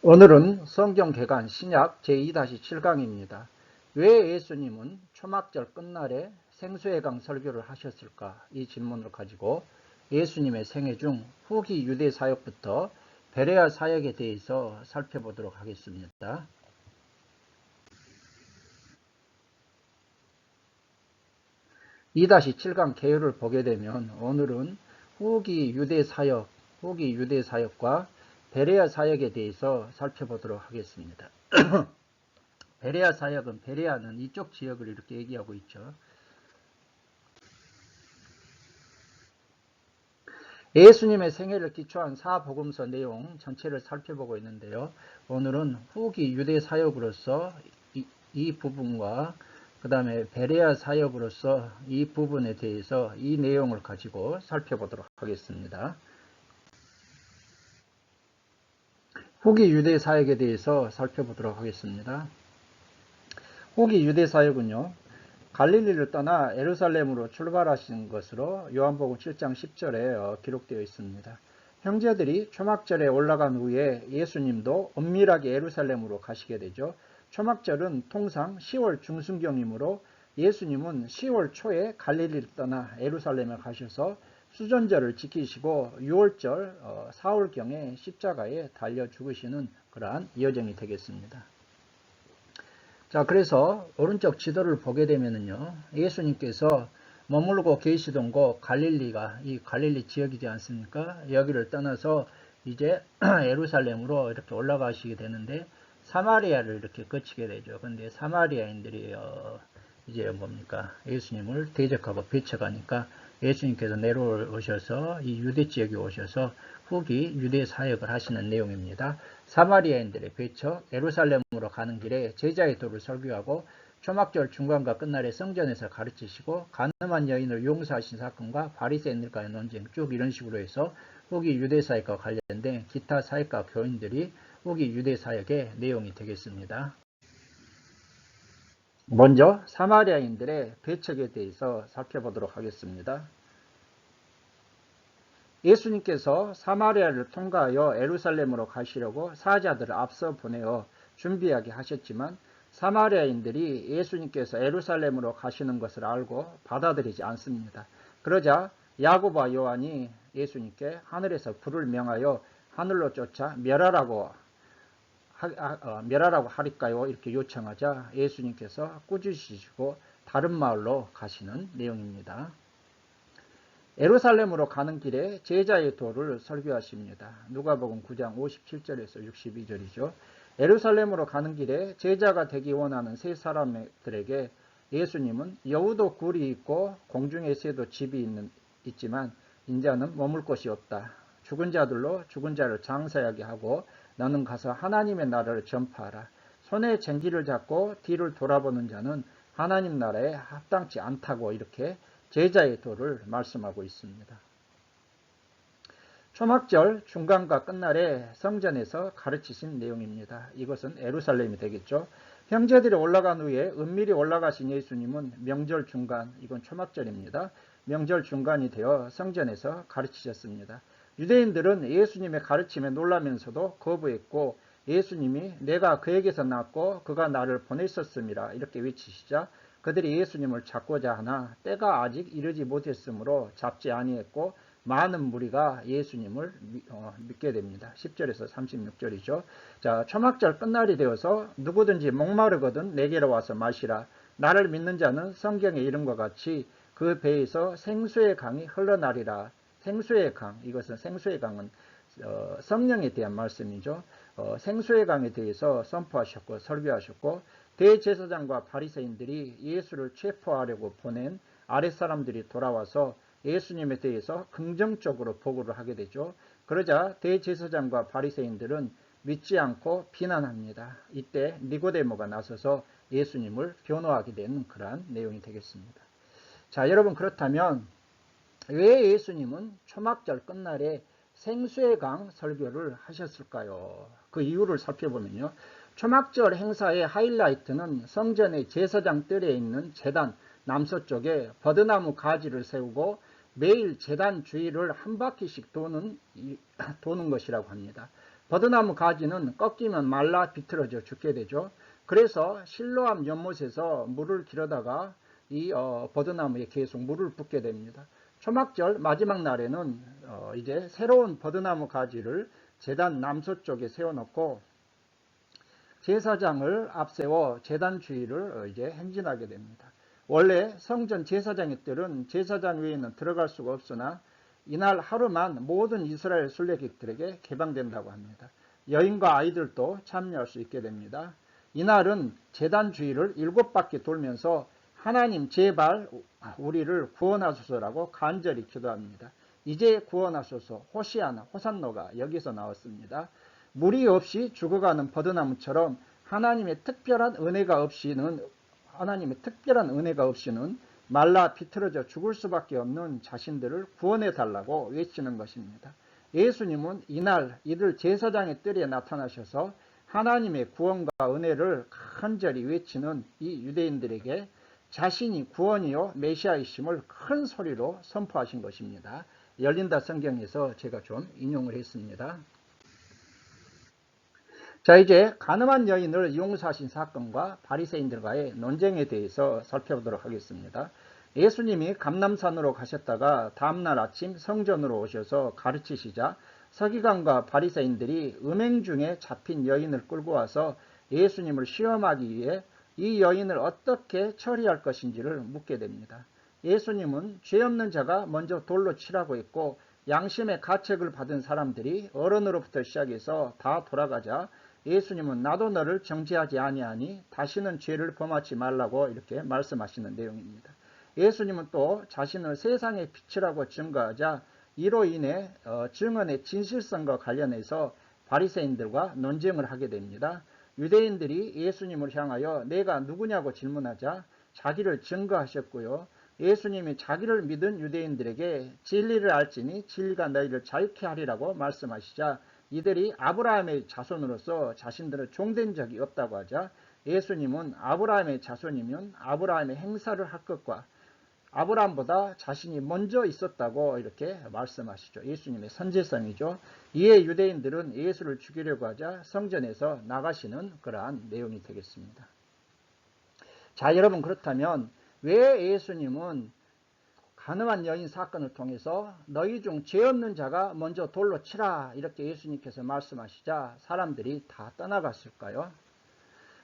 오늘은 성경 개관 신약 제2-7강입니다. 왜 예수님은 초막절 끝날에 생수의 강 설교를 하셨을까? 이 질문을 가지고 예수님의 생애 중 후기 유대 사역부터 베레아 사역에 대해서 살펴보도록 하겠습니다. 2-7강 개요를 보게 되면 오늘은 후기 유대 사역과 베레아 사역에 대해서 살펴보도록 하겠습니다. 베레아는 이쪽 지역을 이렇게 얘기하고 있죠. 예수님의 생애를 기초한 사복음서 내용 전체를 살펴보고 있는데요. 오늘은 후기 유대 사역으로서 이 부분과 그 다음에 베레아 사역으로서 이 부분에 대해서 이 내용을 가지고 살펴보도록 하겠습니다. 후기 유대 사역에 대해서 살펴보도록 하겠습니다. 후기 유대 사역은요, 갈릴리를 떠나 예루살렘으로 출발하신 것으로 요한복음 7장 10절에 기록되어 있습니다. 형제들이 초막절에 올라간 후에 예수님도 엄밀하게 예루살렘으로 가시게 되죠. 초막절은 통상 10월 중순경이므로 예수님은 10월 초에 갈릴리를 떠나 예루살렘에 가셔서 수전절을 지키시고 6월절 4월경에 십자가에 달려 죽으시는 그러한 여정이 되겠습니다. 자, 그래서 오른쪽 지도를 보게 되면은요, 예수님께서 머물고 계시던 곳 갈릴리가 이 갈릴리 지역이지 않습니까? 여기를 떠나서 이제 예루살렘으로 이렇게 올라가시게 되는데 사마리아를 이렇게 거치게 되죠. 근데 사마리아인들이 이제 뭡니까? 예수님을 대적하고 배척하니까 예수님께서 내려오셔서 이 유대 지역에 오셔서 후기 유대 사역을 하시는 내용입니다. 사마리아인들의 배척, 예루살렘으로 가는 길에 제자의 도를 설교하고 초막절 중간과 끝날에 성전에서 가르치시고 가늠한 여인을 용서하신 사건과 바리새인들과의 논쟁 쭉 이런 식으로 해서 후기 유대 사역과 관련된 기타 사역과 교인들이 후기 유대 사역의 내용이 되겠습니다. 먼저 사마리아인들의 배척에 대해서 살펴보도록 하겠습니다. 예수님께서 사마리아를 통과하여 예루살렘으로 가시려고 사자들을 앞서 보내어 준비하게 하셨지만 사마리아인들이 예수님께서 예루살렘으로 가시는 것을 알고 받아들이지 않습니다. 그러자 야고보와 요한이 예수님께 하늘에서 불을 명하여 하늘로 쫓아 멸하라고 하리까요? 이렇게 요청하자 예수님께서 꾸짖으시고 다른 마을로 가시는 내용입니다. 예루살렘으로 가는 길에 제자의 도를 설교하십니다. 누가복음 9장 57절에서 62절이죠. 예루살렘으로 가는 길에 제자가 되기 원하는 세 사람들에게 예수님은 여우도 굴이 있고 공중의 새도 집이 있지만 인자는 머물 곳이 없다. 죽은 자들로 죽은 자를 장사하게 하고 너는 가서 하나님의 나라를 전파하라. 손에 쟁기를 잡고 뒤를 돌아보는 자는 하나님 나라에 합당치 않다고 이렇게 제자의 도를 말씀하고 있습니다. 초막절 중간과 끝날에 성전에서 가르치신 내용입니다. 이것은 예루살렘이 되겠죠. 형제들이 올라간 후에 은밀히 올라가신 예수님은 명절 중간, 이건 초막절입니다. 명절 중간이 되어 성전에서 가르치셨습니다. 유대인들은 예수님의 가르침에 놀라면서도 거부했고 예수님이 내가 그에게서 났고 그가 나를 보냈었음이라 이렇게 외치시자 그들이 예수님을 잡고자 하나 때가 아직 이르지 못했으므로 잡지 아니했고 많은 무리가 예수님을 믿게 됩니다. 10절에서 36절이죠. 자, 초막절 끝날이 되어서 누구든지 목마르거든 내게로 와서 마시라. 나를 믿는 자는 성경에 이름과 같이 그 배에서 생수의 강이 흘러나리라. 생수의 강, 이것은 생수의 강은 성령에 대한 말씀이죠. 생수의 강에 대해서 선포하셨고 설교하셨고 대제사장과 바리새인들이 예수를 체포하려고 보낸 아랫사람들이 돌아와서 예수님에 대해서 긍정적으로 보고를 하게 되죠. 그러자 대제사장과 바리새인들은 믿지 않고 비난합니다. 이때 니고데모가 나서서 예수님을 변호하게 되는 그러한 내용이 되겠습니다. 자, 여러분 그렇다면 왜 예수님은 초막절 끝날에 생수의 강 설교를 하셨을까요? 그 이유를 살펴보면요. 초막절 행사의 하이라이트는 성전의 제사장 뜰에 있는 제단 남서쪽에 버드나무 가지를 세우고 매일 제단 주위를 한 바퀴씩 도는 것이라고 합니다. 버드나무 가지는 꺾이면 말라 비틀어져 죽게 되죠. 그래서 실로암 연못에서 물을 길어다가 이 버드나무에 계속 물을 붓게 됩니다. 초막절 마지막 날에는 이제 새로운 버드나무 가지를 제단 남서쪽에 세워놓고 제사장을 앞세워 제단 주위를 이제 행진하게 됩니다. 원래 성전 제사장의 뜰은 제사장 외에는 들어갈 수가 없으나 이날 하루만 모든 이스라엘 순례객들에게 개방된다고 합니다. 여인과 아이들도 참여할 수 있게 됩니다. 이날은 제단 주위를 7바퀴 돌면서 하나님 제발 우리를 구원하소서라고 간절히 기도합니다. 이제 구원하소서 호시아나 호산노가 여기서 나왔습니다. 물이 없이 죽어가는 버드나무처럼 하나님의 특별한 은혜가 없이는 말라 비틀어져 죽을 수밖에 없는 자신들을 구원해 달라고 외치는 것입니다. 예수님은 이들 제사장의 뜰에 나타나셔서 하나님의 구원과 은혜를 간절히 외치는 이 유대인들에게 자신이 구원이요 메시아이심을 큰 소리로 선포하신 것입니다. 열린다 성경에서 제가 좀 인용을 했습니다. 자, 이제 가늠한 여인을 용서하신 사건과 바리새인들과의 논쟁에 대해서 살펴보도록 하겠습니다. 예수님이 감람산으로 가셨다가 다음날 아침 성전으로 오셔서 가르치시자 서기관과 바리새인들이 음행 중에 잡힌 여인을 끌고 와서 예수님을 시험하기 위해 이 여인을 어떻게 처리할 것인지를 묻게 됩니다. 예수님은 죄 없는 자가 먼저 돌로 치라고 했고 양심의 가책을 받은 사람들이 어른으로부터 시작해서 다 돌아가자 예수님은 나도 너를 정죄하지 아니하니 다시는 죄를 범하지 말라고 이렇게 말씀하시는 내용입니다. 예수님은 또 자신을 세상의 빛이라고 증거하자 이로 인해 증언의 진실성과 관련해서 바리새인들과 논쟁을 하게 됩니다. 유대인들이 예수님을 향하여 내가 누구냐고 질문하자 자기를 증거하셨고요. 예수님이 자기를 믿은 유대인들에게 진리를 알지니 진리가 너희를 자유케 하리라고 말씀하시자 이들이 아브라함의 자손으로서 자신들은 종된 적이 없다고 하자 예수님은 아브라함의 자손이면 아브라함의 행사를 할 것과 아브라함보다 자신이 먼저 있었다고 이렇게 말씀하시죠. 예수님의 선지성이죠. 이에 유대인들은 예수를 죽이려고 하자 성전에서 나가시는 그러한 내용이 되겠습니다. 자, 여러분, 그렇다면 왜 예수님은 가늠한 여인 사건을 통해서 너희 중 죄 없는 자가 먼저 돌로 치라 이렇게 예수님께서 말씀하시자 사람들이 다 떠나갔을까요?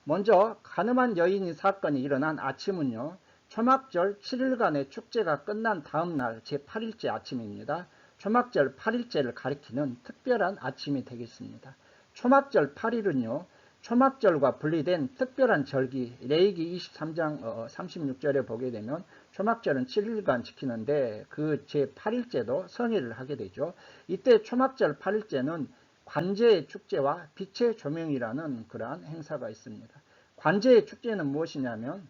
먼저 가늠한 여인 사건이 일어난 아침은요. 초막절 7일간의 축제가 끝난 다음날 제8일째 아침입니다. 초막절 8일째를 가리키는 특별한 아침이 되겠습니다. 초막절 8일은요. 초막절과 분리된 특별한 절기 레위기 23장 36절에 보게 되면 초막절은 7일간 지키는데 그 제8일째도 성회를 하게 되죠. 이때 초막절 8일째는 관제의 축제와 빛의 조명이라는 그러한 행사가 있습니다. 관제의 축제는 무엇이냐면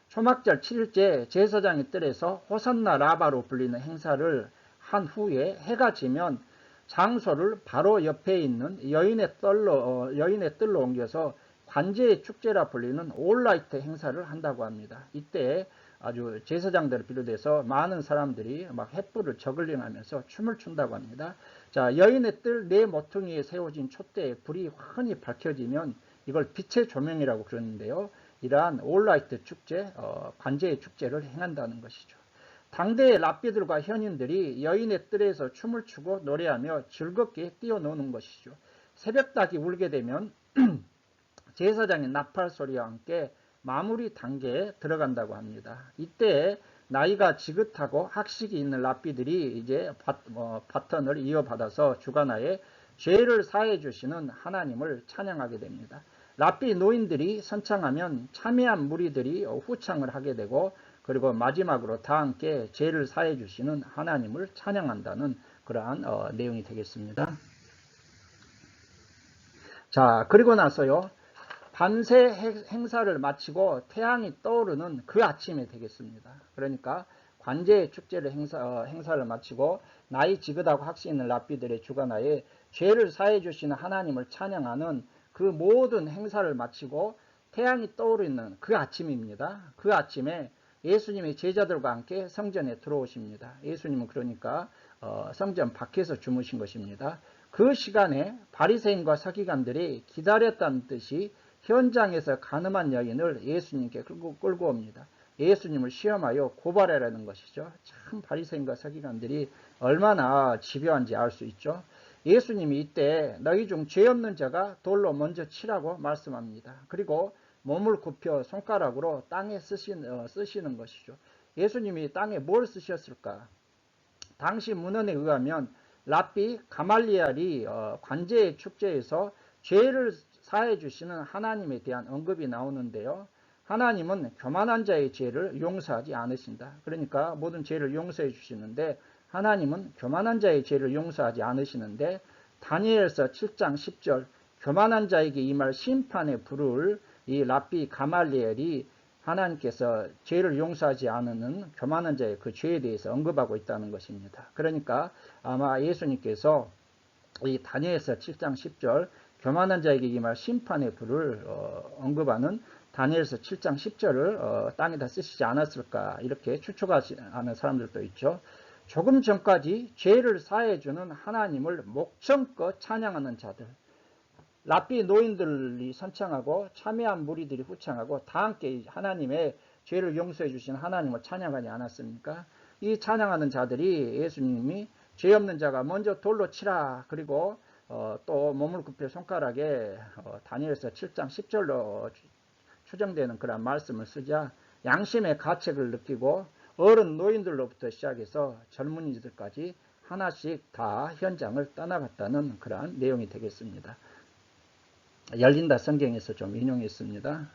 초막절 7일째 제사장의 뜰에서 호산나 라바로 불리는 행사를 한 후에 해가 지면 장소를 바로 옆에 있는 여인의 뜰로 옮겨서 관제의 축제라 불리는 올라이트 행사를 한다고 합니다. 이때 아주 제사장들을 비롯해서 많은 사람들이 막 횃불을 저글링하면서 춤을 춘다고 합니다. 자, 여인의 뜰 네 모퉁이에 세워진 촛대에 불이 환히 밝혀지면 이걸 빛의 조명이라고 그러는데요. 이러한 올라이트 축제, 관제의 축제를 행한다는 것이죠. 당대의 랍비들과 현인들이 여인의 뜰에서 춤을 추고 노래하며 즐겁게 뛰어노는 것이죠. 새벽닭이 울게 되면 제사장의 나팔 소리와 함께 마무리 단계에 들어간다고 합니다. 이때 나이가 지긋하고 학식이 있는 랍비들이 이제 바턴을 이어받아서 주간화에 죄를 사해 주시는 하나님을 찬양하게 됩니다. 랍비 노인들이 선창하면 참여한 무리들이 후창을 하게 되고 그리고 마지막으로 다 함께 죄를 사해 주시는 하나님을 찬양한다는 그러한 내용이 되겠습니다. 자, 그리고 나서요. 밤새 행사를 마치고 태양이 떠오르는 그 아침이 되겠습니다. 그러니까 관제의 축제를 행사를 마치고 나이 지긋하고 학식 있는 랍비들의 주간화에 죄를 사해 주시는 하나님을 찬양하는 그 모든 행사를 마치고 태양이 떠오르는 그 아침입니다. 그 아침에 예수님의 제자들과 함께 성전에 들어오십니다. 예수님은 그러니까 성전 밖에서 주무신 것입니다. 그 시간에 바리새인과 서기관들이 기다렸다는 듯이 현장에서 가늠한 여인을 예수님께 끌고 옵니다. 예수님을 시험하여 고발하라는 것이죠. 참 바리새인과 서기관들이 얼마나 집요한지 알 수 있죠. 예수님이 이때 너희 중 죄 없는 자가 돌로 먼저 치라고 말씀합니다. 그리고 몸을 굽혀 손가락으로 땅에 쓰시는 것이죠. 예수님이 땅에 뭘 쓰셨을까? 당시 문헌에 의하면 랍비 가말리엘이 관제의 축제에서 죄를 사해 주시는 하나님에 대한 언급이 나오는데요. 하나님은 교만한 자의 죄를 용서하지 않으신다. 그러니까 모든 죄를 용서해 주시는데 하나님은 교만한 자의 죄를 용서하지 않으시는데 다니엘서 7장 10절 교만한 자에게 임할 심판의 불을 이 랍비 가말리엘이 하나님께서 죄를 용서하지 않는 교만한 자의 그 죄에 대해서 언급하고 있다는 것입니다. 그러니까 아마 예수님께서 이 다니엘서 7장 10절 교만한 자에게 임할 심판의 불을 언급하는 다니엘서 7장 10절을 땅에다 쓰시지 않았을까 이렇게 추측하는 사람들도 있죠. 조금 전까지 죄를 사해주는 하나님을 목청껏 찬양하는 자들, 랍비 노인들이 선창하고 참여한 무리들이 후창하고 다 함께 하나님의 죄를 용서해 주신 하나님을 찬양하지 않았습니까? 이 찬양하는 자들이 예수님이 죄 없는 자가 먼저 돌로 치라. 그리고 또 몸을 굽혀 손가락에 다니엘서 7장 10절로 추정되는 그런 말씀을 쓰자 양심의 가책을 느끼고 어른 노인들로부터 시작해서 젊은이들까지 하나씩 다 현장을 떠나갔다는 그러한 내용이 되겠습니다. 열린다 성경에서 좀 인용했습니다.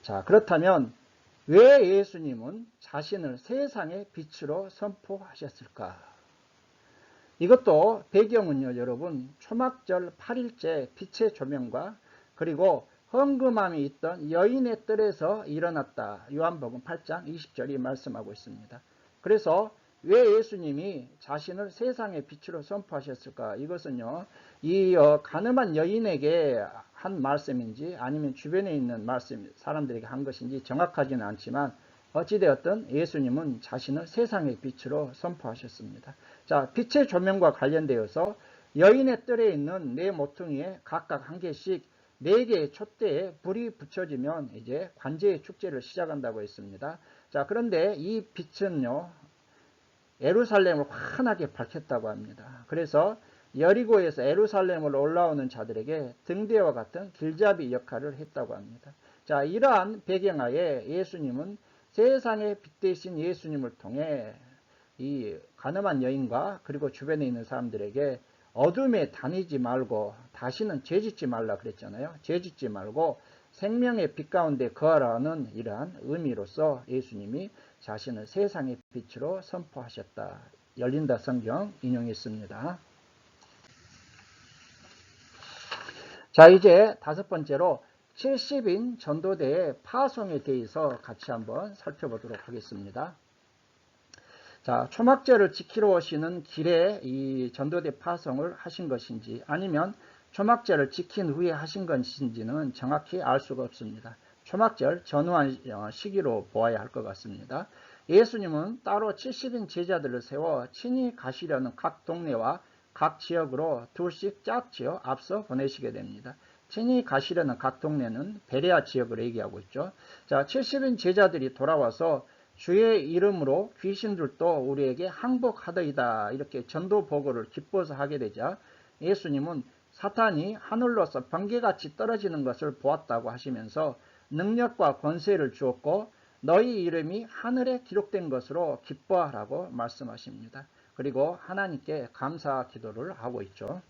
자, 그렇다면 왜 예수님은 자신을 세상의 빛으로 선포하셨을까? 이것도 배경은요, 여러분, 초막절 8일째 빛의 조명과 그리고 헌금함이 있던 여인의 뜰에서 일어났다. 요한복음 8장 20절이 말씀하고 있습니다. 그래서 왜 예수님이 자신을 세상의 빛으로 선포하셨을까? 이것은요, 이 가늠한 여인에게 한 말씀인지 아니면 주변에 있는 말씀, 사람들에게 한 것인지 정확하지는 않지만 어찌되었든 예수님은 자신을 세상의 빛으로 선포하셨습니다. 자, 빛의 조명과 관련되어서 여인의 뜰에 있는 네 모퉁이에 각각 한 개씩 4개의 촛대에 불이 붙여지면 이제 관제의 축제를 시작한다고 했습니다. 자, 그런데 이 빛은요, 예루살렘을 환하게 밝혔다고 합니다. 그래서 여리고에서 예루살렘으로 올라오는 자들에게 등대와 같은 길잡이 역할을 했다고 합니다. 자, 이러한 배경하에 예수님은 세상의 빛 대신 예수님을 통해 이 가늠한 여인과 그리고 주변에 있는 사람들에게 어둠에 다니지 말고 다시는 죄짓지 말라 그랬잖아요. 죄짓지 말고 생명의 빛 가운데 거하라는 이러한 의미로서 예수님이 자신을 세상의 빛으로 선포하셨다. 열린다 성경 인용했습니다. 자, 이제 5번째로 70인 전도대의 파송에 대해서 같이 한번 살펴보도록 하겠습니다. 자, 초막절을 지키러 오시는 길에 이 전도대 파송을 하신 것인지 아니면 초막절을 지킨 후에 하신 것인지는 정확히 알 수가 없습니다. 초막절 전후한 시기로 보아야 할 것 같습니다. 예수님은 따로 70인 제자들을 세워 친히 가시려는 각 동네와 각 지역으로 둘씩 짝지어 앞서 보내시게 됩니다. 친히 가시려는 각 동네는 베레아 지역을 얘기하고 있죠. 자, 70인 제자들이 돌아와서 주의 이름으로 귀신들도 우리에게 항복하더이다. 이렇게 전도 보고를 기뻐서 하게 되자 예수님은 사탄이 하늘로서 번개같이 떨어지는 것을 보았다고 하시면서 능력과 권세를 주었고 너희 이름이 하늘에 기록된 것으로 기뻐하라고 말씀하십니다. 그리고 하나님께 감사 기도를 하고 있죠.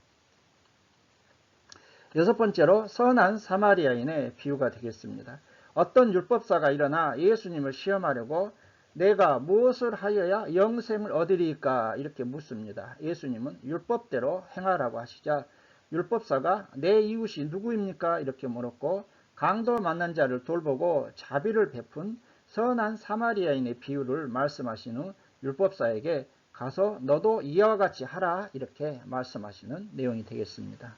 6번째로 선한 사마리아인의 비유가 되겠습니다. 어떤 율법사가 일어나 예수님을 시험하려고 내가 무엇을 하여야 영생을 얻으리까 이렇게 묻습니다. 예수님은 율법대로 행하라고 하시자 율법사가 내 이웃이 누구입니까? 이렇게 물었고 강도 만난 자를 돌보고 자비를 베푼 선한 사마리아인의 비유를 말씀하신 후 율법사에게 가서 너도 이와 같이 하라 이렇게 말씀하시는 내용이 되겠습니다.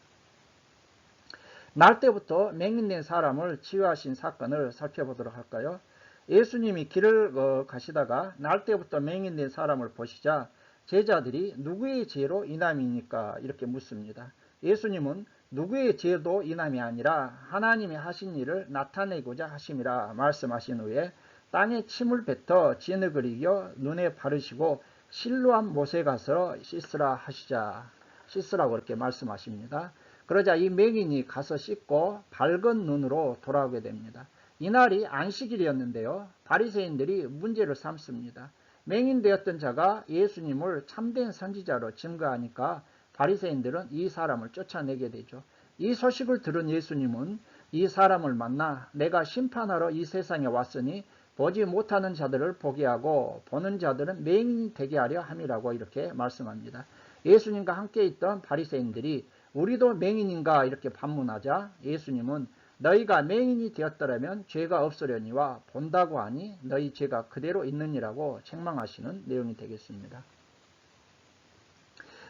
날 때부터 맹인된 사람을 치유하신 사건을 살펴보도록 할까요? 예수님이 길을 가시다가 날 때부터 맹인된 사람을 보시자 제자들이 누구의 죄로 이남입니까? 이렇게 묻습니다. 예수님은 누구의 죄도 이남이 아니라 하나님이 하신 일을 나타내고자 하심이라 말씀하신 후에 땅에 침을 뱉어 진흙을 이겨 눈에 바르시고 실로암 못에 가서 씻으라 하시자. 씻으라고 그렇게 말씀하십니다. 그러자 이 맹인이 가서 씻고 밝은 눈으로 돌아오게 됩니다. 이날이 안식일이었는데요. 바리새인들이 문제를 삼습니다. 맹인 되었던 자가 예수님을 참된 선지자로 증거하니까 바리새인들은 이 사람을 쫓아내게 되죠. 이 소식을 들은 예수님은 이 사람을 만나 내가 심판하러 이 세상에 왔으니 보지 못하는 자들을 보게 하고 보는 자들은 맹인이 되게 하려 함이라고 이렇게 말씀합니다. 예수님과 함께 있던 바리새인들이 우리도 맹인인가 이렇게 반문하자 예수님은 너희가 맹인이 되었더라면 죄가 없으려니와 본다고 하니 너희 죄가 그대로 있느니라고 책망하시는 내용이 되겠습니다.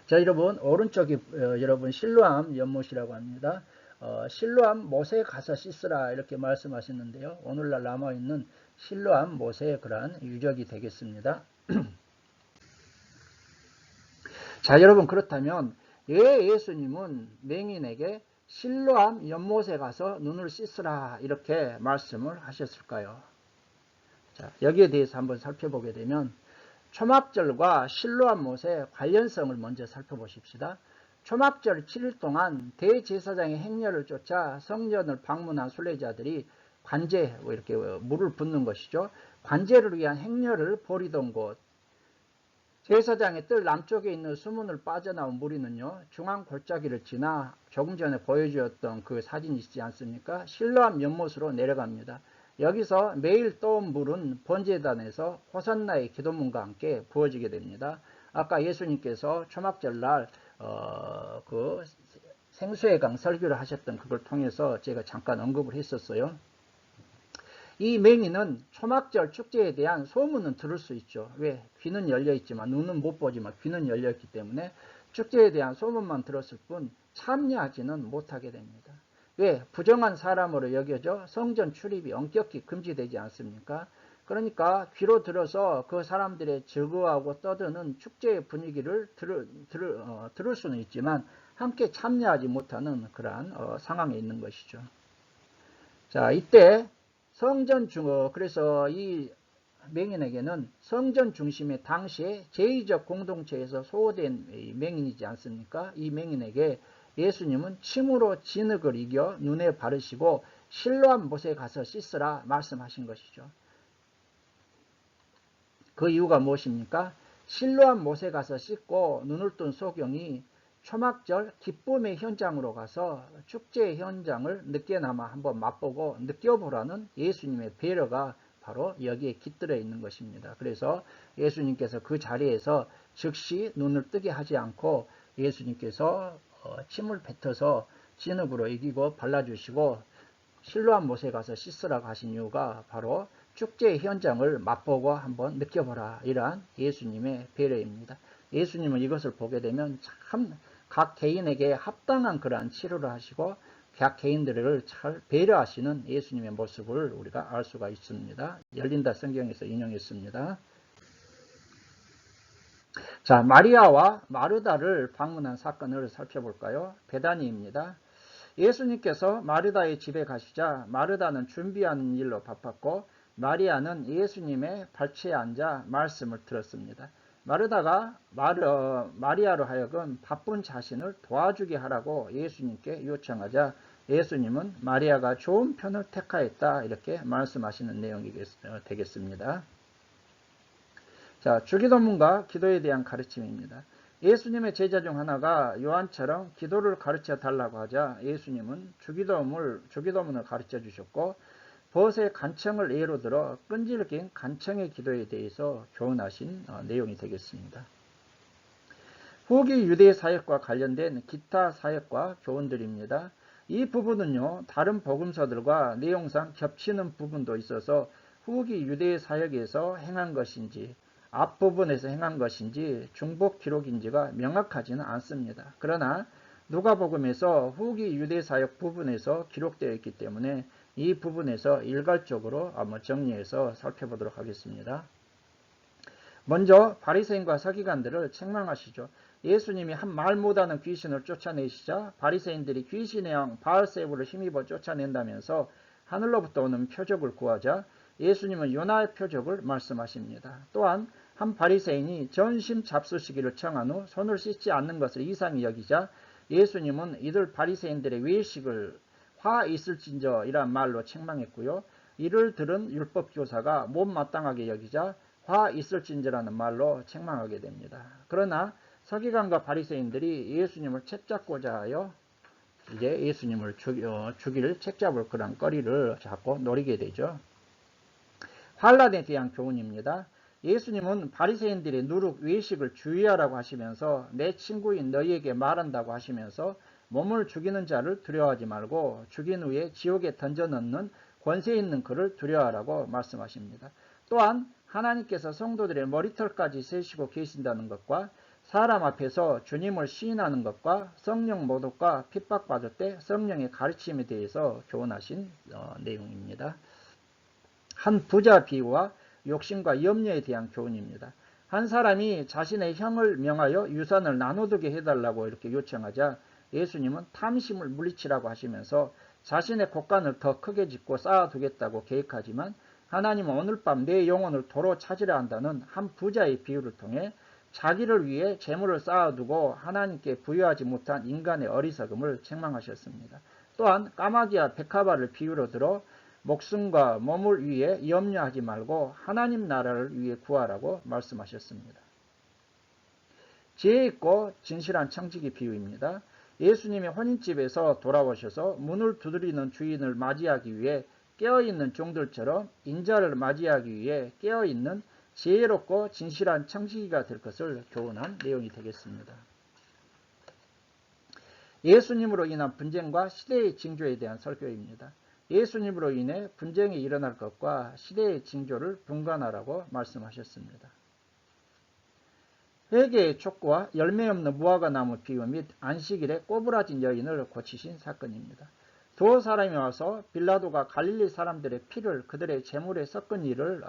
자, 여러분 오른쪽이 여러분 실로암 연못이라고 합니다. 실로암 못에 가서 씻으라 이렇게 말씀하셨는데요. 오늘날 남아있는 실로암 못의 그러한 유적이 되겠습니다. 자, 여러분 그렇다면 왜 예수님은 맹인에게 실로암 연못에 가서 눈을 씻으라 이렇게 말씀을 하셨을까요? 자, 여기에 대해서 한번 살펴보게 되면 초막절과 실로암 못의 관련성을 먼저 살펴보십시다. 초막절 7일 동안 대제사장의 행렬을 쫓아 성전을 방문한 순례자들이 관제, 이렇게 물을 붓는 것이죠. 관제를 위한 행렬을 벌이던 곳, 제사장의 뜰 남쪽에 있는 수문을 빠져나온 무리는요, 중앙 골짜기를 지나 조금 전에 보여주었던 그 사진이 있지 않습니까? 실로암 연못으로 내려갑니다. 여기서 매일 떠온 물은 번제단에서 호산나의 기도문과 함께 부어지게 됩니다. 아까 예수님께서 초막절날 그 생수의 강 설교를 하셨던 그걸 통해서 제가 잠깐 언급을 했었어요. 이 맹인은 초막절 축제에 대한 소문은 들을 수 있죠. 왜? 귀는 열려있지만 눈은 못 보지만 귀는 열려있기 때문에 축제에 대한 소문만 들었을 뿐 참여하지는 못하게 됩니다. 왜? 부정한 사람으로 여겨져 성전 출입이 엄격히 금지되지 않습니까? 그러니까 귀로 들어서 그 사람들의 즐거워하고 떠드는 축제의 분위기를 들을 수는 있지만 함께 참여하지 못하는 그러한 상황에 있는 것이죠. 자, 이때 그래서 이 맹인에게는 성전 중심의 당시에 제의적 공동체에서 소호된 맹인이지 않습니까? 이 맹인에게 예수님은 침으로 진흙을 이겨 눈에 바르시고 실로암 못에 가서 씻으라 말씀하신 것이죠. 그 이유가 무엇입니까? 실로암 못에 가서 씻고 눈을 뜬 소경이 초막절 기쁨의 현장으로 가서 축제의 현장을 늦게나마 한번 맛보고 느껴보라는 예수님의 배려가 바로 여기에 깃들어 있는 것입니다. 그래서 예수님께서 그 자리에서 즉시 눈을 뜨게 하지 않고 예수님께서 침을 뱉어서 진흙으로 이기고 발라주시고 실로암 못에 가서 씻으라고 하신 이유가 바로 축제의 현장을 맛보고 한번 느껴보라, 이러한 예수님의 배려입니다. 예수님은 이것을 보게 되면 참 각 개인에게 합당한 그러한 치료를 하시고 각 개인들을 잘 배려하시는 예수님의 모습을 우리가 알 수가 있습니다. 열린다 성경에서 인용했습니다. 자, 마리아와 마르다를 방문한 사건을 살펴볼까요? 베다니입니다. 예수님께서 마르다의 집에 가시자 마르다는 준비하는 일로 바빴고 마리아는 예수님의 발치에 앉아 말씀을 들었습니다. 마르다가 마리아로 하여금 바쁜 자신을 도와주게 하라고 예수님께 요청하자 예수님은 마리아가 좋은 편을 택하였다 이렇게 말씀하시는 내용이 되겠습니다. 자, 주기도문과 기도에 대한 가르침입니다. 예수님의 제자 중 하나가 요한처럼 기도를 가르쳐 달라고 하자 예수님은 주기도문을 가르쳐 주셨고 벗의 간청을 예로 들어 끈질긴 간청의 기도에 대해서 교훈하신 내용이 되겠습니다. 후기 유대 사역과 관련된 기타 사역과 교훈들입니다. 이 부분은요, 다른 복음서들과 내용상 겹치는 부분도 있어서 후기 유대 사역에서 행한 것인지 앞부분에서 행한 것인지 중복 기록인지가 명확하지는 않습니다. 그러나 누가복음에서 후기 유대 사역 부분에서 기록되어 있기 때문에 이 부분에서 일괄적으로 한번 정리해서 살펴보도록 하겠습니다. 먼저 바리새인과 서기관들을 책망하시죠. 예수님이 한 말 못하는 귀신을 쫓아내시자 바리새인들이 귀신의 양 바알세불을 힘입어 쫓아낸다면서 하늘로부터 오는 표적을 구하자 예수님은 요나의 표적을 말씀하십니다. 또한 한 바리새인이 전심 잡수시기를 청한 후 손을 씻지 않는 것을 이상히 여기자 예수님은 이들 바리새인들의 외식을 화 있을진저 이란 말로 책망했고요. 이를 들은 율법교사가 못마땅하게 여기자 화 있을진저라는 말로 책망하게 됩니다. 그러나 서기관과 바리새인들이 예수님을 책잡고자 하여 이제 예수님을 죽일 책잡을 그런 거리를 자꾸 노리게 되죠. 환란에 대한 교훈입니다. 예수님은 바리새인들의 누룩 외식을 주의하라고 하시면서 내 친구인 너희에게 말한다고 하시면서 몸을 죽이는 자를 두려워하지 말고 죽인 후에 지옥에 던져넣는 권세 있는 그를 두려워하라고 말씀하십니다. 또한 하나님께서 성도들의 머리털까지 세시고 계신다는 것과 사람 앞에서 주님을 시인하는 것과 성령 모독과 핍박받을 때 성령의 가르침에 대해서 교훈하신 내용입니다. 한 부자 비유와 욕심과 염려에 대한 교훈입니다. 한 사람이 자신의 형을 명하여 유산을 나눠두게 해달라고 이렇게 요청하자 예수님은 탐심을 물리치라고 하시면서 자신의 곳간을 더 크게 짓고 쌓아두겠다고 계획하지만 하나님은 오늘 밤 내 영혼을 도로 찾으려 한다는 한 부자의 비유를 통해 자기를 위해 재물을 쌓아두고 하나님께 부여하지 못한 인간의 어리석음을 책망하셨습니다. 또한 까마귀와 백합화를 비유로 들어 목숨과 몸을 위해 염려하지 말고 하나님 나라를 위해 구하라고 말씀하셨습니다. 지혜 있고 진실한 청지기 비유입니다. 예수님이 혼인집에서 돌아오셔서 문을 두드리는 주인을 맞이하기 위해 깨어있는 종들처럼 인자를 맞이하기 위해 깨어있는 지혜롭고 진실한 청지기가 될 것을 교훈한 내용이 되겠습니다. 예수님으로 인한 분쟁과 시대의 징조에 대한 설교입니다. 예수님으로 인해 분쟁이 일어날 것과 시대의 징조를 분간하라고 말씀하셨습니다. 회개의 촉구와 열매 없는 무화과나무 비유 및 안식일에 꼬부라진 여인을 고치신 사건입니다. 두 사람이 와서 빌라도가 갈릴리 사람들의 피를 그들의 제물에 섞은 일을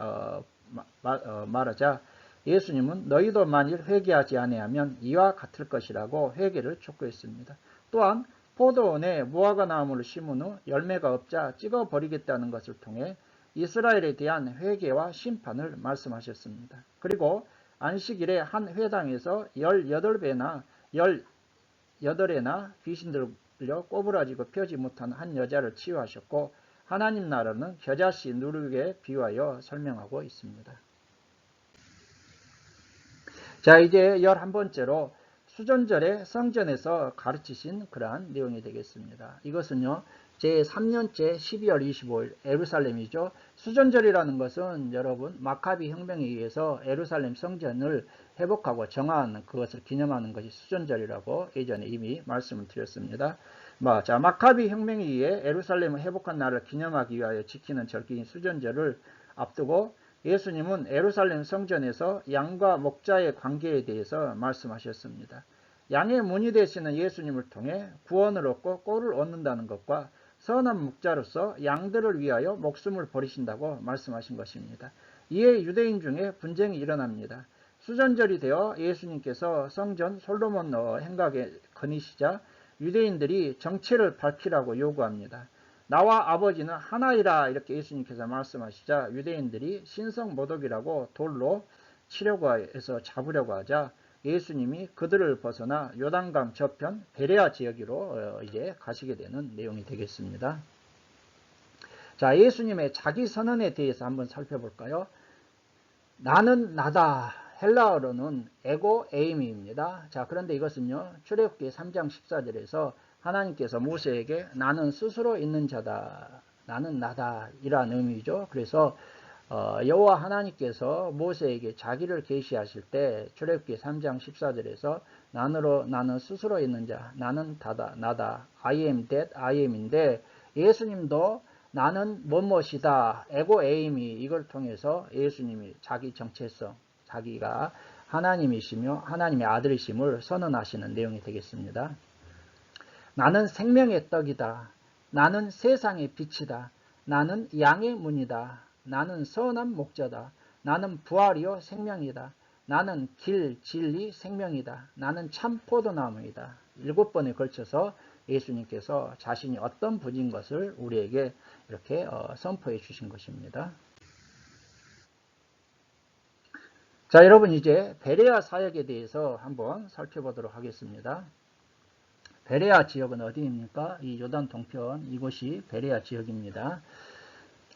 말하자 예수님은 너희도 만일 회개하지 아니하면 이와 같을 것이라고 회개를 촉구했습니다. 또한 포도원에 무화과나무를 심은 후 열매가 없자 찍어버리겠다는 것을 통해 이스라엘에 대한 회개와 심판을 말씀하셨습니다. 그리고 안식일에 한 회당에서 18배나 18에나 귀신 들려 꼬부라지고 펴지 못한 한 여자를 치유하셨고 하나님 나라는 겨자씨 누룩에 비유하여 설명하고 있습니다. 자, 이제 11번째로 수전절에 성전에서 가르치신 그러한 내용이 되겠습니다. 이것은요, 제3년째 12월 25일 예루살렘이죠. 수전절이라는 것은 여러분 마카비 혁명에 의해서 예루살렘 성전을 회복하고 정화하는 그것을 기념하는 것이 수전절이라고 예전에 이미 말씀을 드렸습니다. 자, 마카비 혁명에 의해 예루살렘을 회복한 날을 기념하기 위하여 지키는 절기인 수전절을 앞두고 예수님은 예루살렘 성전에서 양과 목자의 관계에 대해서 말씀하셨습니다. 양의 문이 되시는 예수님을 통해 구원을 얻고 꼴을 얻는다는 것과 선한 목자로서 양들을 위하여 목숨을 버리신다고 말씀하신 것입니다. 이에 유대인 중에 분쟁이 일어납니다. 수전절이 되어 예수님께서 성전 솔로몬 행각에 거니시자 유대인들이 정체를 밝히라고 요구합니다. 나와 아버지는 하나이라 이렇게 예수님께서 말씀하시자 유대인들이 신성모독이라고 돌로 치려고 해서 잡으려고 하자 예수님이 그들을 벗어나 요단강 저편 베레아 지역으로 이제 가시게 되는 내용이 되겠습니다. 자, 예수님의 자기 선언에 대해서 한번 살펴볼까요? 나는 나다. 헬라어로는 에고 에이미입니다. 자, 그런데 이것은요, 출애굽기 3장 14절에서 하나님께서 모세에게 나는 스스로 있는 자다. 나는 나다. 이란 의미죠. 그래서 여호와 하나님께서 모세에게 자기를 계시하실 때 출애굽기 3장 14절에서 나는 스스로 있는 자, 나는 다다, 나다, I am that, I am인데 예수님도 나는 뭐뭇이다, 에고 에이미 이걸 통해서 예수님이 자기 정체성, 자기가 하나님이시며 하나님의 아들이심을 선언하시는 내용이 되겠습니다. 나는 생명의 떡이다. 나는 세상의 빛이다. 나는 양의 문이다. 나는 선한 목자다. 나는 부활이요 생명이다. 나는 길, 진리, 생명이다. 나는 참 포도나무이다. 7번에 걸쳐서 예수님께서 자신이 어떤 분인 것을 우리에게 이렇게 선포해 주신 것입니다. 자, 여러분 이제 베레아 사역에 대해서 한번 살펴보도록 하겠습니다. 베레아 지역은 어디입니까? 이 요단 동편 이곳이 베레아 지역입니다.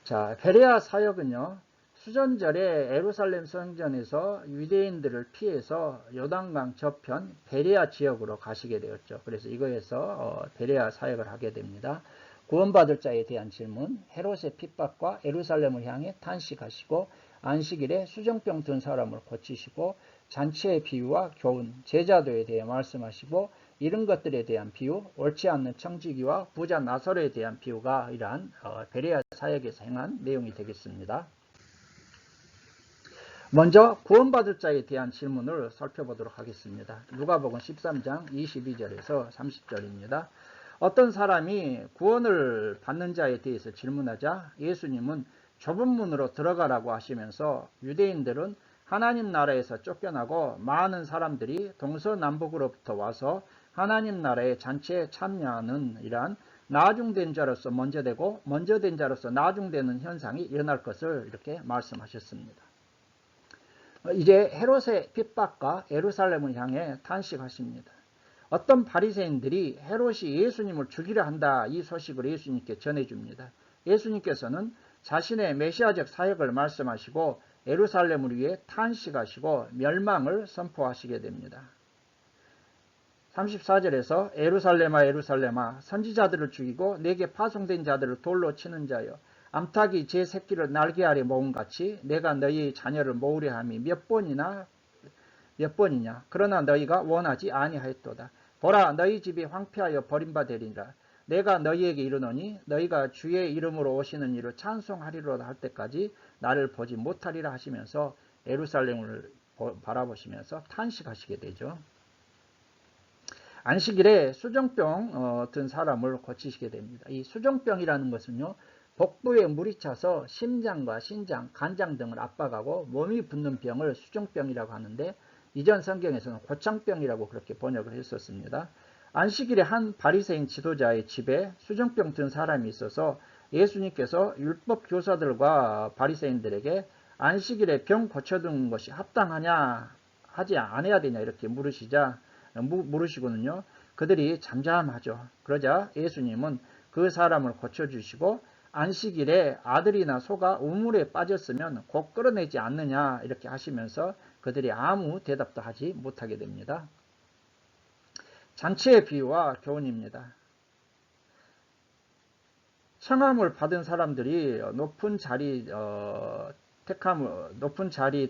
자, 베레아 사역은요. 수전절에 예루살렘 성전에서 유대인들을 피해서 요단강 저편 베레아 지역으로 가시게 되었죠. 그래서 이거에서 베레아 사역을 하게 됩니다. 구원받을 자에 대한 질문, 헤롯의 핍박과 예루살렘을 향해 탄식하시고 안식일에 수정병 든 사람을 고치시고 잔치의 비유와 교훈, 제자도에 대해 말씀하시고 이런 것들에 대한 비유, 옳지 않는 청지기와 부자 나사로에 대한 비유가 이러한 베레아 사역에서 행한 내용이 되겠습니다. 먼저 구원받을 자에 대한 질문을 살펴보도록 하겠습니다. 누가복음 13장 22절에서 30절입니다. 어떤 사람이 구원을 받는 자에 대해서 질문하자 예수님은 좁은 문으로 들어가라고 하시면서 유대인들은 하나님 나라에서 쫓겨나고 많은 사람들이 동서남북으로부터 와서 하나님 나라의 잔치에 참여하는 이러한 나중된 자로서 먼저 되고 먼저 된 자로서 나중되는 현상이 일어날 것을 이렇게 말씀하셨습니다. 이제 헤롯의 핍박과 예루살렘을 향해 탄식하십니다. 어떤 바리새인들이 헤롯이 예수님을 죽이려 한다 이 소식을 예수님께 전해줍니다. 예수님께서는 자신의 메시아적 사역을 말씀하시고 예루살렘을 위해 탄식하시고 멸망을 선포하시게 됩니다. 34절에서 예루살렘아 예루살렘아 선지자들을 죽이고 내게 파송된 자들을 돌로 치는 자여 암탉이 제 새끼를 날개 아래 모음같이 내가 너희의 자녀를 모으려 함이 몇 번이냐 그러나 너희가 원하지 아니하였도다. 보라 너희 집이 황폐하여 버림받으리라. 내가 너희에게 이르노니 너희가 주의 이름으로 오시는 이를 찬송하리로다 할 때까지 나를 보지 못하리라 하시면서 예루살렘을 바라보시면서 탄식하시게 되죠. 안식일에 수정병 든 사람을 고치시게 됩니다. 이 수정병이라는 것은요. 복부에 물이 차서 심장과 신장, 간장 등을 압박하고 몸이 붓는 병을 수정병이라고 하는데 이전 성경에서는 고창병이라고 그렇게 번역을 했었습니다. 안식일에 한 바리새인 지도자의 집에 수정병 든 사람이 있어서 예수님께서 율법 교사들과 바리새인들에게 안식일에 병 고쳐둔 것이 합당하냐 하지 않아야 되냐 이렇게 물으시거든요. 그들이 잠잠하죠. 그러자 예수님은 그 사람을 고쳐주시고 안식일에 아들이나 소가 우물에 빠졌으면 곧 끌어내지 않느냐 이렇게 하시면서 그들이 아무 대답도 하지 못하게 됩니다. 잔치의 비유와 교훈입니다. 청함을 받은 사람들이 높은 자리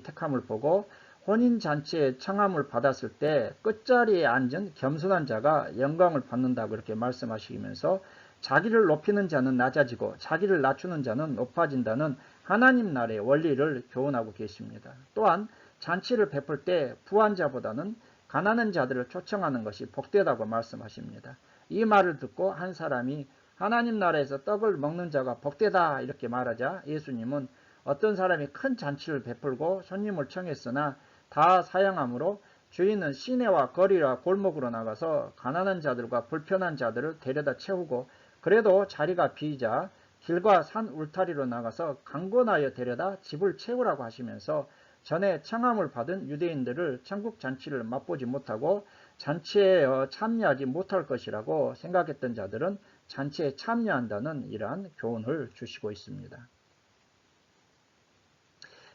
택함을 보고 혼인잔치에 청함을 받았을 때 끝자리에 앉은 겸손한 자가 영광을 받는다고 그렇게 말씀하시면서 자기를 높이는 자는 낮아지고 자기를 낮추는 자는 높아진다는 하나님 나라의 원리를 교훈하고 계십니다. 또한 잔치를 베풀 때 부한 자보다는 가난한 자들을 초청하는 것이 복되다고 말씀하십니다. 이 말을 듣고 한 사람이 하나님 나라에서 떡을 먹는 자가 복되다 이렇게 말하자 예수님은 어떤 사람이 큰 잔치를 베풀고 손님을 청했으나 다 사양함으로 주인은 시내와 거리와 골목으로 나가서 가난한 자들과 불편한 자들을 데려다 채우고 그래도 자리가 비이자 길과 산 울타리로 나가서 강권하여 데려다 집을 채우라고 하시면서 전에 청함을 받은 유대인들을 천국 잔치를 맛보지 못하고 잔치에 참여하지 못할 것이라고 생각했던 자들은 잔치에 참여한다는 이러한 교훈을 주시고 있습니다.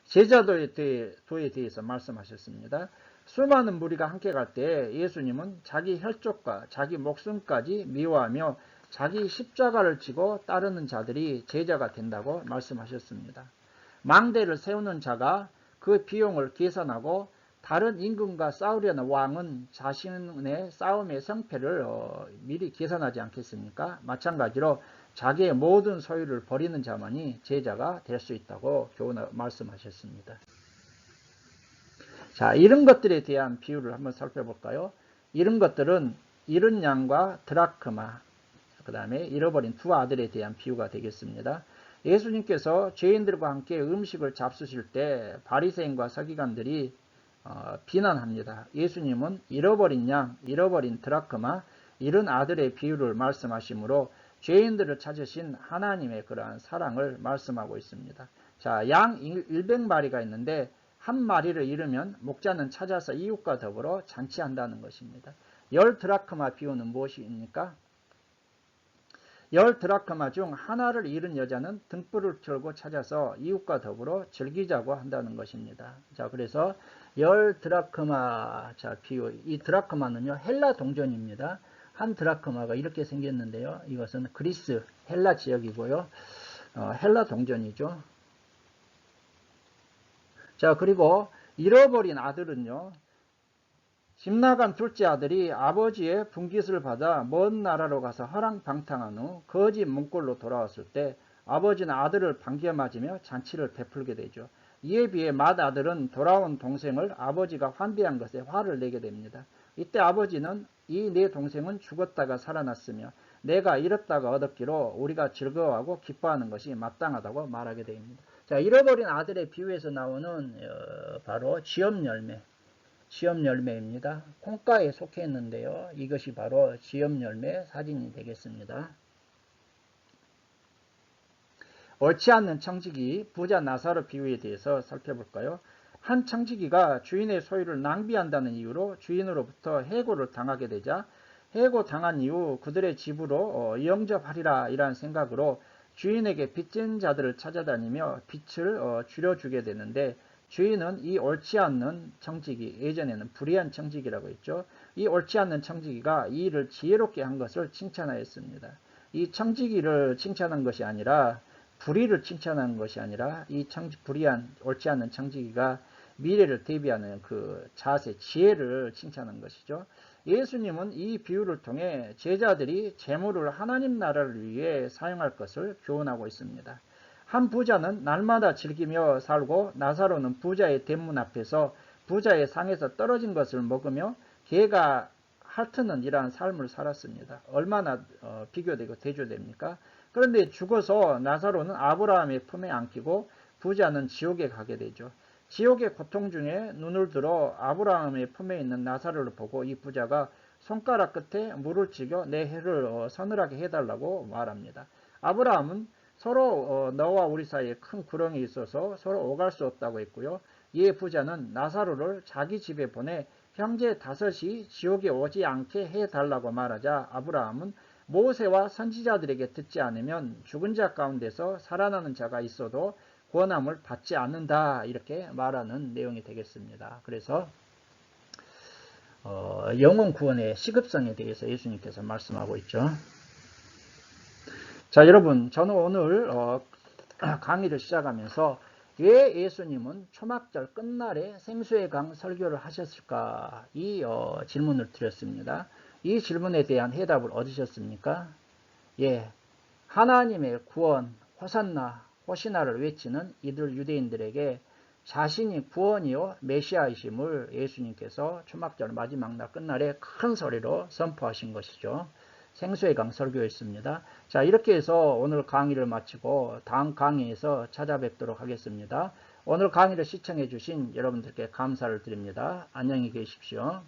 제자도에 대해서 말씀하셨습니다. 수많은 무리가 함께 갈 때 예수님은 자기 혈족과 자기 목숨까지 미워하며 자기 십자가를 지고 따르는 자들이 제자가 된다고 말씀하셨습니다. 망대를 세우는 자가 그 비용을 계산하고 다른 임금과 싸우려는 왕은 자신의 싸움의 성패를 미리 계산하지 않겠습니까? 마찬가지로 자기의 모든 소유를 버리는 자만이 제자가 될 수 있다고 말씀하셨습니다. 자, 이런 것들에 대한 비유를 한번 살펴볼까요? 이런 것들은 잃은 양과 드라크마, 그 다음에 잃어버린 두 아들에 대한 비유가 되겠습니다. 예수님께서 죄인들과 함께 음식을 잡수실 때 바리새인과 서기관들이 비난합니다. 예수님은 잃어버린 양, 잃어버린 드라크마, 잃은 아들의 비유를 말씀하시므로 죄인들을 찾으신 하나님의 그러한 사랑을 말씀하고 있습니다. 자, 양 100마리가 있는데 한 마리를 잃으면 목자는 찾아서 이웃과 더불어 잔치한다는 것입니다. 10드라크마 비유는 무엇입니까? 10드라크마 중 하나를 잃은 여자는 등불을 켜고 찾아서 이웃과 더불어 즐기자고 한다는 것입니다. 자, 그래서 10드라크마, 자, 비유. 이 드라크마는요, 헬라 동전입니다. 한 드라크마가 이렇게 생겼는데요. 이것은 그리스, 헬라 지역이고요. 헬라 동전이죠. 자, 그리고 잃어버린 아들은요, 집 나간 둘째 아들이 아버지의 분깃을 받아 먼 나라로 가서 허랑방탕한 후 거지 문골로 돌아왔을 때 아버지는 아들을 반겨 맞으며 잔치를 베풀게 되죠. 이에 비해 맏아들은 돌아온 동생을 아버지가 환대한 것에 화를 내게 됩니다. 이때 아버지는 이 내 동생은 죽었다가 살아났으며 내가 잃었다가 얻었기로 우리가 즐거워하고 기뻐하는 것이 마땅하다고 말하게 됩니다. 자, 잃어버린 아들의 비유에서 나오는 바로 지엽열매. 지엽열매입니다. 콩가에 속해 있는데요. 이것이 바로 지엽열매 사진이 되겠습니다. 옳지 않는 청지기, 부자 나사로 비유에 대해서 살펴볼까요? 한 청지기가 주인의 소유를 낭비한다는 이유로 주인으로부터 해고를 당하게 되자 해고당한 이후 그들의 집으로 영접하리라 이란 생각으로 주인에게 빚진 자들을 찾아다니며 빚을 줄여주게 되는데 주인은 이 옳지 않는 청지기, 예전에는 불의한 청지기라고 했죠. 이 옳지 않는 청지기가 이 일을 지혜롭게 한 것을 칭찬하였습니다. 이 청지기를 칭찬한 것이 아니라 불의를 칭찬한 것이 아니라 이 불의한 옳지 않는 청지기가 미래를 대비하는 그 자세, 지혜를 칭찬한 것이죠. 예수님은 이 비유를 통해 제자들이 재물을 하나님 나라를 위해 사용할 것을 교훈하고 있습니다. 한 부자는 날마다 즐기며 살고 나사로는 부자의 대문 앞에서 부자의 상에서 떨어진 것을 먹으며 개가 핥는 이러한 삶을 살았습니다. 얼마나 비교되고 대조됩니까? 그런데 죽어서 나사로는 아브라함의 품에 안기고 부자는 지옥에 가게 되죠. 지옥의 고통 중에 눈을 들어 아브라함의 품에 있는 나사로를 보고 이 부자가 손가락 끝에 물을 쥐겨 내 해를 서늘하게 해달라고 말합니다. 아브라함은 서로 너와 우리 사이에 큰 구렁이 있어서 서로 오갈 수 없다고 했고요. 이에 부자는 나사로를 자기 집에 보내 형제 5이 지옥에 오지 않게 해달라고 말하자 아브라함은 모세와 선지자들에게 듣지 않으면 죽은 자 가운데서 살아나는 자가 있어도 구원함을 받지 않는다 이렇게 말하는 내용이 되겠습니다. 그래서 영혼 구원의 시급성에 대해서 예수님께서 말씀하고 있죠. 자, 여러분, 저는 오늘 강의를 시작하면서 왜 예수님은 초막절 끝날에 생수의 강 설교를 하셨을까? 이 질문을 드렸습니다. 이 질문에 대한 해답을 얻으셨습니까? 예, 하나님의 구원, 호산나, 호시나를 외치는 이들 유대인들에게 자신이 구원이요 메시아이심을 예수님께서 초막절 마지막 날 끝날에 큰 소리로 선포하신 것이죠. 생수의 강 설교였습니다. 자, 이렇게 해서 오늘 강의를 마치고 다음 강의에서 찾아뵙도록 하겠습니다. 오늘 강의를 시청해 주신 여러분들께 감사를 드립니다. 안녕히 계십시오.